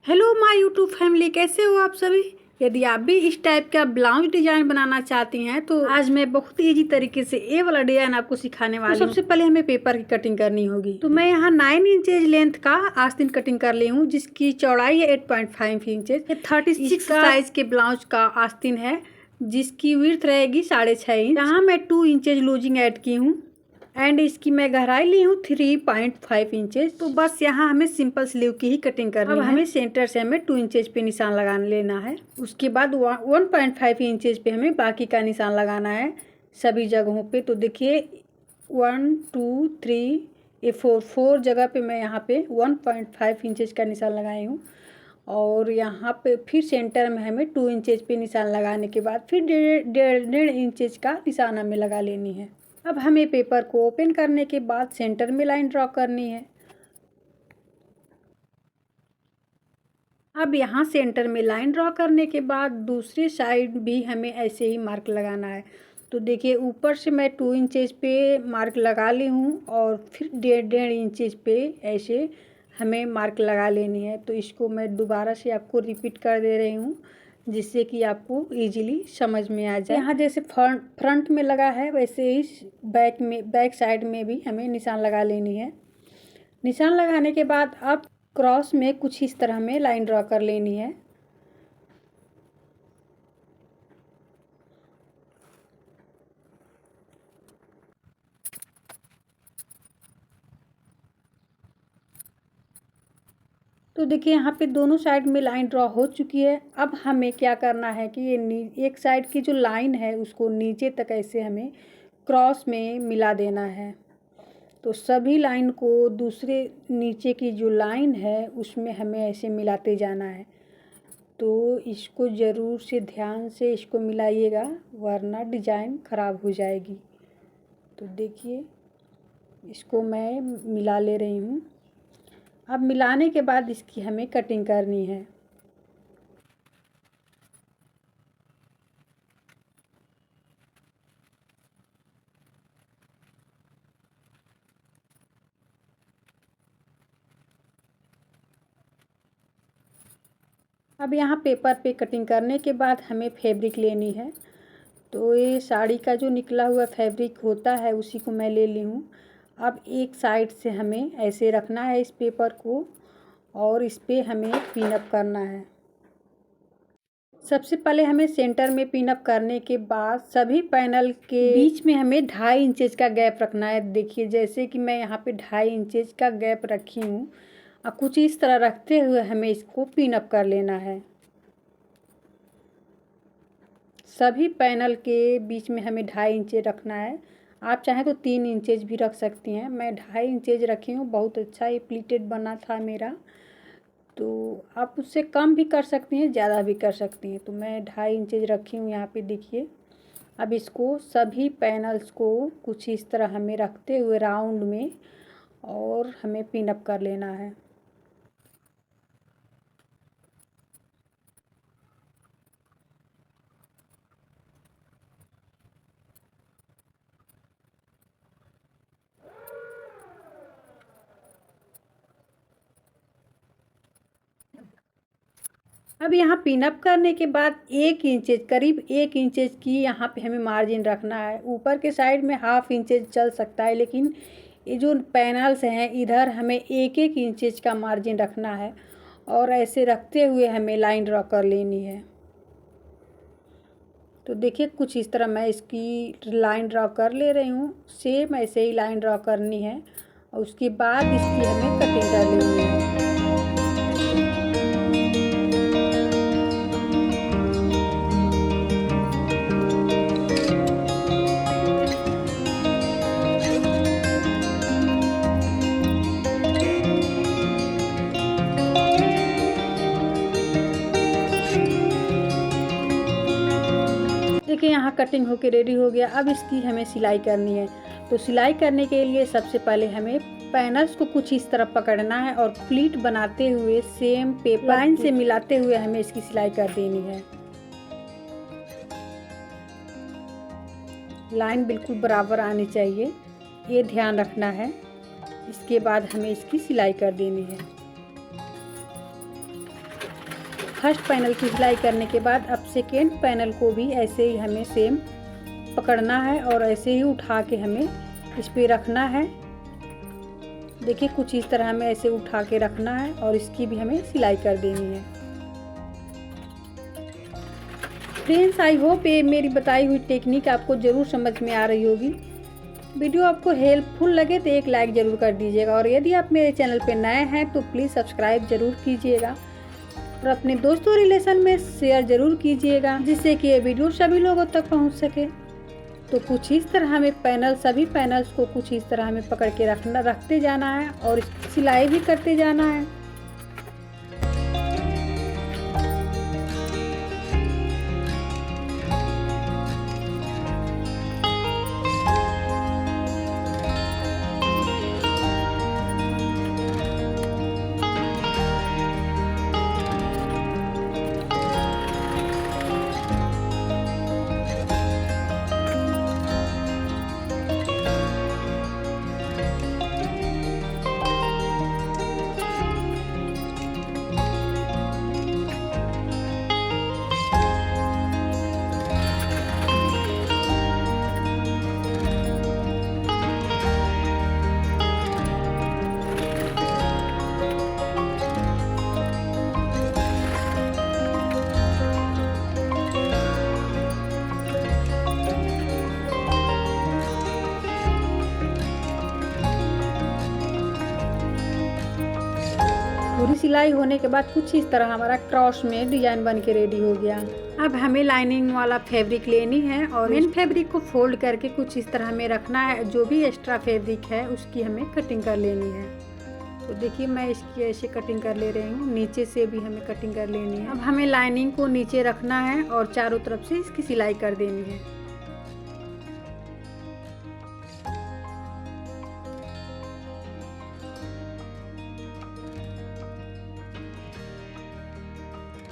Hello my YouTube family, कैसे हो आप सभी। यदि आप भी इस टाइप का ब्लाउज डिजाइन बनाना चाहती हैं तो आज मैं बहुत इजी तरीके से ये वाला डिजाइन आपको सिखाने वाली हूँ। सबसे पहले हमें पेपर की कटिंग करनी होगी। तो मैं यहाँ 9 इंचेज लेंथ का आस्तीन कटिंग कर ली हूँ, जिसकी चौड़ाई है 8.5 इंचेज। 36 साइज के ब्लाउज का आस्तीन है, जिसकी विड्थ रहेगी 6.5 इंच। यहाँ मैं 2 इंचेज लूजिंग ऐड की हूँ एंड इसकी मैं गहराई ली हूँ 3.5 इंचेज। तो बस यहाँ हमें सिंपल स्लीव की ही कटिंग करनी है। अब हमें सेंटर से हमें 2 इंचेज पे निशान लगाना लेना है। उसके बाद 1.5 इंचेज पे हमें बाकी का निशान लगाना है सभी जगहों पे। तो देखिए 1 2 3 4 जगह पे मैं यहाँ पे 1.5 इंचेज का निशान लगाई हूँ। और यहाँ पे फिर सेंटर में हमें 2 इंचेज पे निशान लगाने के बाद फिर डेढ़ इंचेज का निशान हमें लगा लेनी है। अब हमें पेपर को ओपन करने के बाद सेंटर में लाइन ड्रॉ करनी है। अब यहाँ सेंटर में लाइन ड्रॉ करने के बाद दूसरी साइड भी हमें ऐसे ही मार्क लगाना है। तो देखिए ऊपर से मैं 2 इंचेज पे मार्क लगा ली हूँ और फिर डेढ़ इंचेज पे ऐसे हमें मार्क लगा लेनी है। तो इसको मैं दोबारा से आपको रिपीट कर दे रही हूँ, जिससे कि आपको इजीली समझ में आ जाए। यहाँ जैसे फ्रंट में लगा है वैसे ही बैक साइड में भी हमें निशान लगा लेनी है। निशान लगाने के बाद अब क्रॉस में कुछ इस तरह में लाइन ड्रॉ कर लेनी है। तो देखिए यहाँ पे दोनों साइड में लाइन ड्रॉ हो चुकी है। अब हमें क्या करना है कि ये एक साइड की जो लाइन है उसको नीचे तक ऐसे हमें क्रॉस में मिला देना है। तो सभी लाइन को दूसरे नीचे की जो लाइन है उसमें हमें ऐसे मिलाते जाना है। तो इसको ज़रूर से ध्यान से इसको मिलाइएगा, वरना डिज़ाइन ख़राब हो जाएगी। तो देखिए इसको मैं मिला ले रही हूँ। अब मिलाने के बाद इसकी हमें कटिंग करनी है। अब यहाँ पेपर पे कटिंग करने के बाद हमें फैब्रिक लेनी है। तो ये साड़ी का जो निकला हुआ फैब्रिक होता है उसी को मैं ले ली हूँ। अब एक साइड से हमें ऐसे रखना है इस पेपर को और इस पे हमें पिन अप करना है। सबसे पहले हमें सेंटर में पिन अप करने के बाद सभी पैनल के बीच में हमें 2.5 इंचेज का गैप रखना है। देखिए जैसे कि मैं यहाँ पे 2.5 इंचेज का गैप रखी हूँ। अब कुछ इस तरह रखते हुए हमें इसको पिन अप कर लेना है। सभी पैनल के बीच में हमें 2.5 इंचेज रखना है। आप चाहें तो 3 इंचेज भी रख सकती हैं। मैं 2.5 इंचेज रखी हूँ, बहुत अच्छा ये प्लीटेड बना था मेरा। तो आप उससे कम भी कर सकती हैं, ज़्यादा भी कर सकती हैं। तो मैं 2.5 इंचेज रखी हूँ यहाँ पे देखिए। अब इसको सभी पैनल्स को कुछ इस तरह हमें रखते हुए राउंड में और हमें पिन अप कर लेना है। अब यहाँ पिन अप करने के बाद 1 इंचेज करीब 1 इंचेज की यहाँ पे हमें मार्जिन रखना है। ऊपर के साइड में 1/2 इंचेज चल सकता है, लेकिन ये जो पैनल्स हैं इधर हमें 1 इंचेज का मार्जिन रखना है और ऐसे रखते हुए हमें लाइन ड्रॉ कर लेनी है। तो देखिए कुछ इस तरह मैं इसकी लाइन ड्रॉ कर ले रही हूँ। सेम ऐसे ही लाइन ड्रॉ करनी है और उसके बाद इसकी हमें कटिंग कर लेनी है। देखिए यहाँ कटिंग होके रेडी हो गया। अब इसकी हमें सिलाई करनी है। तो सिलाई करने के लिए सबसे पहले हमें पैनल्स को कुछ इस तरह पकड़ना है और प्लीट बनाते हुए सेम पेपर लाइन से मिलाते हुए हमें इसकी सिलाई कर देनी है। लाइन बिल्कुल बराबर आनी चाहिए, ये ध्यान रखना है। इसके बाद हमें इसकी सिलाई कर देनी है। फर्स्ट पैनल की सिलाई करने के बाद अब सेकेंड पैनल को भी ऐसे ही हमें सेम पकड़ना है और ऐसे ही उठा के हमें इस पे रखना है। देखिए कुछ इस तरह हमें ऐसे उठा के रखना है और इसकी भी हमें सिलाई कर देनी है। फ्रेंड्स, आई होप ये मेरी बताई हुई टेक्निक आपको ज़रूर समझ में आ रही होगी। वीडियो आपको हेल्पफुल लगे तो एक लाइक ज़रूर कर दीजिएगा और यदि आप मेरे चैनल पे नए हैं तो प्लीज़ सब्सक्राइब ज़रूर कीजिएगा और अपने दोस्तों रिलेशन में शेयर ज़रूर कीजिएगा, जिससे कि ये वीडियो सभी लोगों तक पहुंच सके। तो कुछ इस तरह हमें सभी पैनल्स को कुछ इस तरह हमें पकड़ के रखते जाना है और सिलाई भी करते जाना है। पूरी सिलाई होने के बाद कुछ इस तरह हमारा क्रॉस में डिजाइन बन के रेडी हो गया। अब हमें लाइनिंग वाला फैब्रिक लेनी है और मेन फैब्रिक को फोल्ड करके कुछ इस तरह हमें रखना है। जो भी एक्स्ट्रा फैब्रिक है उसकी हमें कटिंग कर लेनी है। तो देखिए मैं इसकी ऐसे कटिंग कर ले रही हूँ, नीचे से भी हमें कटिंग कर लेनी है। अब हमें लाइनिंग को नीचे रखना है और चारों तरफ से इसकी सिलाई कर देनी है।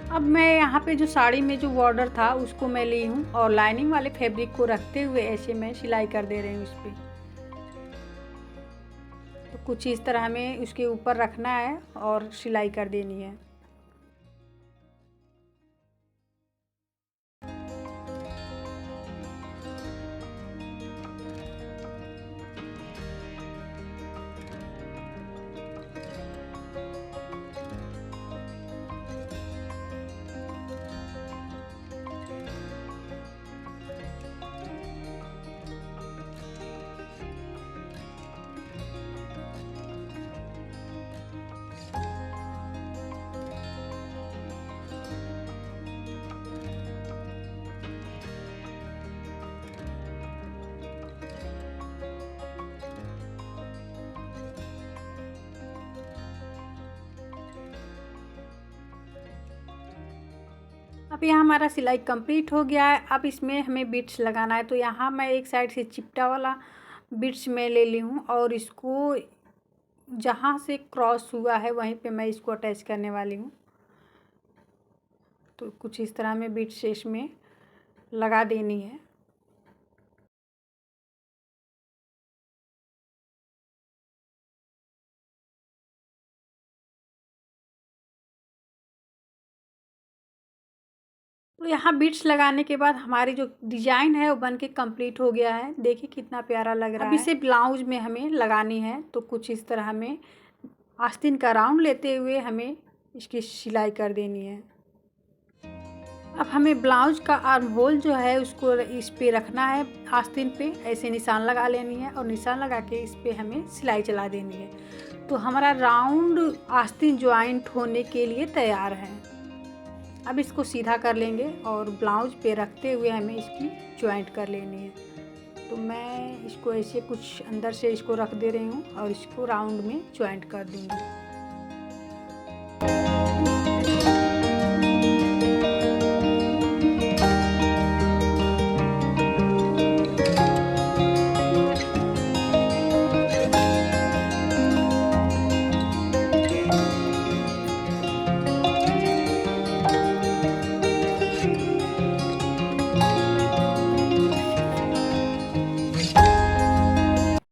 अब मैं यहाँ पे जो साड़ी में जो बॉर्डर था उसको मैं ली हूँ और लाइनिंग वाले फैब्रिक को रखते हुए ऐसे मैं सिलाई कर दे रही हूँ इस पर। तो कुछ इस तरह हमें उसके ऊपर रखना है और सिलाई कर देनी है। अब यहाँ हमारा सिलाई कंप्लीट हो गया है। अब इसमें हमें बीट्स लगाना है। तो यहाँ मैं एक साइड से चिपटा वाला बीट्स में ले ली हूँ और इसको जहाँ से क्रॉस हुआ है वहीं पे मैं इसको अटैच करने वाली हूँ। तो कुछ इस तरह में बीट्स इसमें लगा देनी है। तो यहाँ बीट्स लगाने के बाद हमारी जो डिजाइन है वो बन के कम्प्लीट हो गया है। देखिए कितना प्यारा लग रहा है। अब इसे ब्लाउज में हमें लगानी है। तो कुछ इस तरह हमें आस्तीन का राउंड लेते हुए हमें इसकी सिलाई कर देनी है। अब हमें ब्लाउज का आर्म होल जो है उसको इस पे रखना है, आस्तीन पे ऐसे निशान लगा लेनी है और निशान लगा के इस पे हमें सिलाई चला देनी है। तो हमारा राउंड आस्तीन ज्वाइंट होने के लिए तैयार है। अब इसको सीधा कर लेंगे और ब्लाउज पे रखते हुए हमें इसकी ज्वाइंट कर लेनी है। तो मैं इसको ऐसे कुछ अंदर से इसको रख दे रही हूँ और इसको राउंड में ज्वाइंट कर दूँगी।